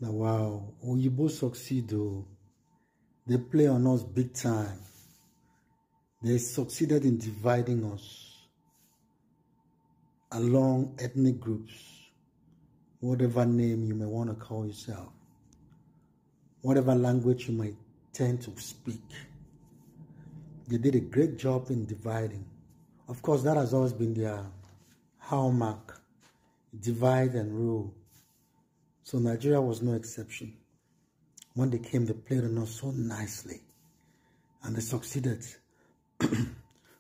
Now, wow, Oyibo succeed though. They play on us big time. They succeeded in dividing us along ethnic groups, whatever name you may want to call yourself, whatever language you might tend to speak. They did a great job in dividing. Of course, that has always been their hallmark, divide and rule. So Nigeria was no exception. When they came, they played on us so nicely, and they succeeded.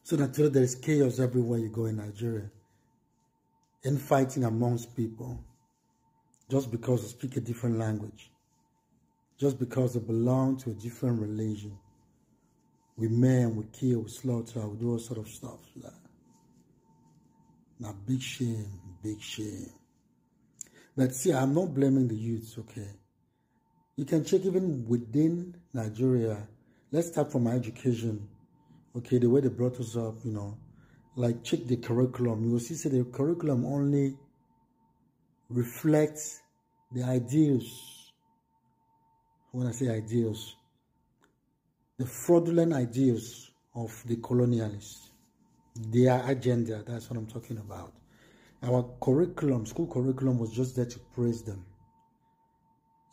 So that there is chaos everywhere you go in Nigeria, infighting amongst people, just because they speak a different language, just because they belong to a different religion. We maim, we kill, we slaughter, we do all sort of stuff. Now, big shame, big shame. But see, I'm not blaming the youths, okay? You can check even within Nigeria. Let's start from education, okay? The way they brought us up, you know, like check the curriculum. You will see, the curriculum only reflects the ideals. When I say ideals, the fraudulent ideals of the colonialists, their agenda. That's what I'm talking about. Our curriculum, school curriculum, was just there to praise them.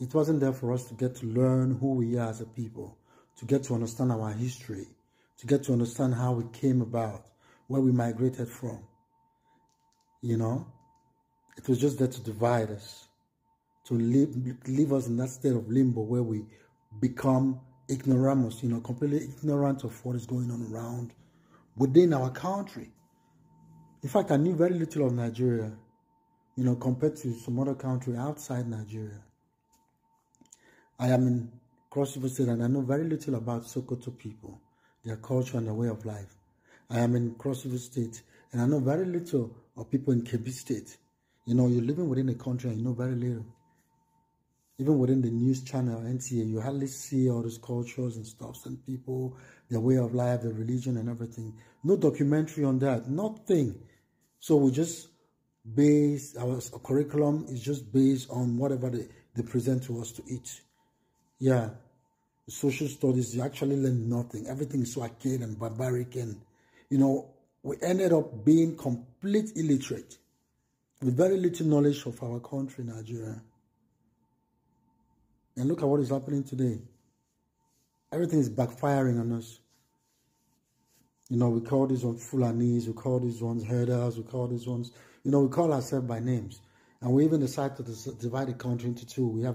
It wasn't there for us to get to learn who we are as a people, to get to understand our history, to get to understand how we came about, where we migrated from. You know, it was just there to divide us, to leave us in that state of limbo where we become ignoramus, you know, completely ignorant of what is going on around within our country. In fact, I knew very little of Nigeria, you know, compared to some other country outside Nigeria. I am in Cross River State and I know very little about Sokoto people, their culture and their way of life. I am in Cross River State and I know very little of people in Kebbi State. You know, you're living within a country and you know very little. Even within the news channel, NTA, you hardly see all those cultures and stuff and people, their way of life, their religion and everything. No documentary on that, nothing. So we just base, our curriculum is just based on whatever they present to us to eat. Yeah, social studies, you actually learn nothing. Everything is so archaic and barbaric, and, you know, we ended up being complete illiterate with very little knowledge of our country, Nigeria. And look at what is happening today. Everything is backfiring on us. You know, we call these ones Fulanis, we call these ones herders, we call these ones, you know, we call ourselves by names. And we even decide to divide the country into two. We have